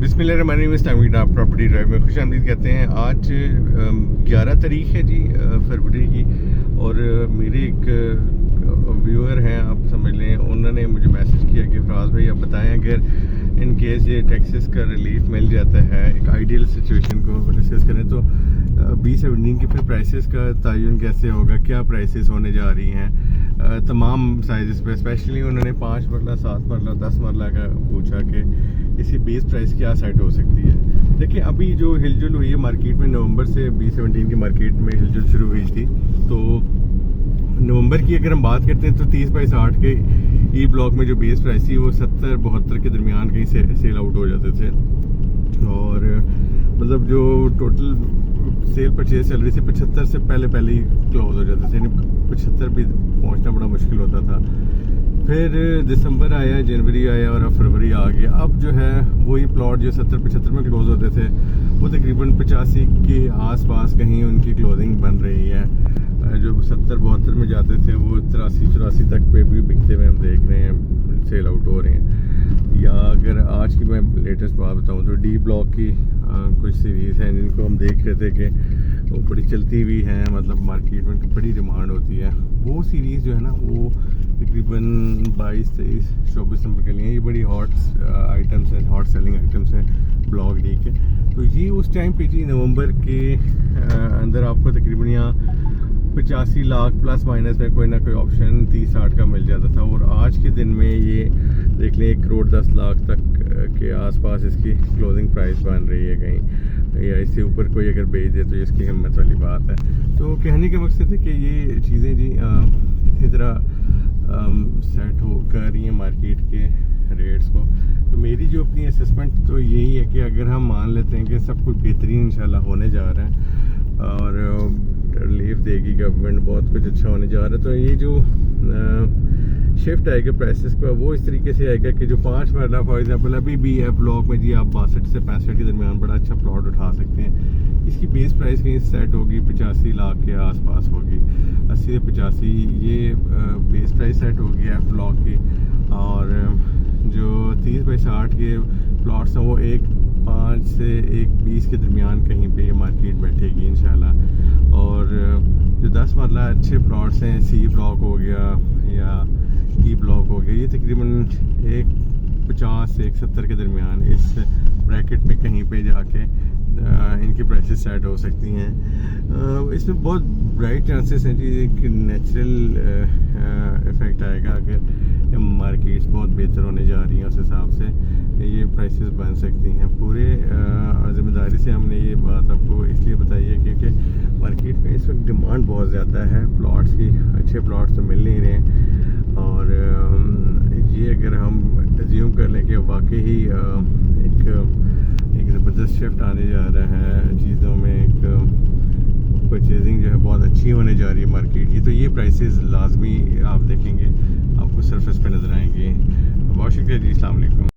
बिस्मिल्लाहिर्रहमानिर्रहीम property drive में खुशामदीद कहते हैं। आज 11 तारीख है जी फरवरी की, और मेरे एक व्यूअर हैं, आप समझ लें, उन्होंने मुझे मैसेज किया कि फराज भाई आप बताएं अगर इन केस ये टैक्सेस का रिलीफ मिल जाता है, एक आइडियल सिचुएशन को डिस्कस करें तो B17 की फिर प्राइसेस का तयन कैसे होगा, क्या प्राइसेस होने जा रही हैं तमाम साइज़ पे। स्पेशली उन्होंने 5 मरला, 7 मरला, 10 मरला का पूछा कि इसकी बेस प्राइस क्या सेट हो सकती है। देखिए अभी जो हिलजुल हुई है मार्केट में, नवंबर से B17 की मार्केट में हिलजुल शुरू हुई थी, तो नवंबर की अगर हम बात करते हैं तो 30/60 के ई ब्लॉक में जो बेस प्राइस थी वो 70-72 के दरमियान कहीं से सेल आउट हो जाते थे, और मतलब जो टोटल सेल परचेज चल रही थी 75 से पहले ही क्लोज हो जाते थे, यानी 75 भी पहुंचना बड़ा मुश्किल होता था। फिर दिसंबर आया, जनवरी आया और अब फरवरी आ गया। अब जो है वही प्लॉट जो 70-75 में क्लोज होते थे वो तकरीबन 85 के आसपास कहीं उनकी क्लोजिंग बन रही है। जो 70-72 में जाते थे वो 83-84 तक पे भी बिकते हुए हम देख रहे हैं, सेल आउट हो रहे हैं। या अगर आज की मैं लेटेस्ट बात बताऊं तो डी ब्लॉक की कुछ सीरीज़ हैं जिनको हम देख रहे थे कि वो बड़ी चलती हुई हैं, मतलब मार्केट में बड़ी डिमांड होती है। वो सीरीज़ जो है ना वो तकरीबन 22-23-24 नंबर के लिए ये बड़ी हॉट आइटम्स हैं, हॉट सेलिंग आइटम्स हैं ब्लॉक डी के। तो ये उस टाइम पे जी नवंबर के अंदर आपको तकरीबन यहाँ 85 लाख प्लस माइनस में कोई ना कोई ऑप्शन 30-60 का मिल जाता था, और आज के दिन में ये देख लें 1 करोड़ 10 लाख तक के आसपास इसकी क्लोजिंग प्राइस बन रही है कहीं, या इससे ऊपर कोई अगर बेच दे तो इसकी हिम्मत वाली बात है। तो कहने का मकसद है कि ये चीज़ें जी इसी तरह सेट हो कर रही हैं मार्केट के रेट्स को। तो मेरी जो अपनी असेसमेंट तो यही है कि अगर हम मान लेते हैं कि सब कुछ बेहतरीन इंशाल्लाह होने जा रहा है और रिलीफ देगी गवर्नमेंट, बहुत कुछ अच्छा होने जा रहा है, तो ये जो शिफ्ट आएगा प्राइसेस का वो इस तरीके से आएगा कि जो 5 मरला फॉर एग्जांपल अभी भी है ब्लॉक में जी, आप 62 से 65 के दरमियान बड़ा अच्छा प्लॉट उठा सकते हैं। इसकी बेस प्राइस कहीं सेट होगी 85 लाख के आसपास होगी, 80 से 85 ये बेस प्राइस सेट होगी एफ ब्लॉक की। और जो 30/60 के प्लॉट्स हैं वो 1.5 से 1.20 के दरमियान कहीं पे ये मार्केट बैठेगी इंशाल्लाह। और जो 10 मरला अच्छे प्लॉट्स हैं, सी ब्लॉक हो गया या ई ब्लॉक हो गया, ये तकरीबन 1.50 से 1.70 के दरमियान इस ब्रैकेट में कहीं पे जाके इनकी प्राइसेस सेट हो सकती हैं। इसमें बहुत ब्राइट चांसेस हैं जी एक नेचुरल इफेक्ट आएगा। अगर मार्केट्स बहुत बेहतर होने जा रही हैं उस हिसाब से ये प्राइसेस बन सकती हैं। पूरे ज़िम्मेदारी से हमने ये बात आपको इसलिए बताई है क्योंकि मार्केट में इस वक्त डिमांड बहुत ज़्यादा है प्लॉट्स की, अच्छे प्लॉट्स तो मिल नहीं रहे, और ये अगर हम एज्यूम कर लें कि वाकई ही एक ज़बरदस्त शिफ्ट आने जा रहा है चीज़ों में, एक परचेजिंग जो है बहुत अच्छी होने जा रही है मार्केट की, तो ये प्राइसेस लाजमी आप देखेंगे आपको सरफेस पे नज़र आएंगे। बहुत शुक्रिया जी, अस्सलाम वालेकुम।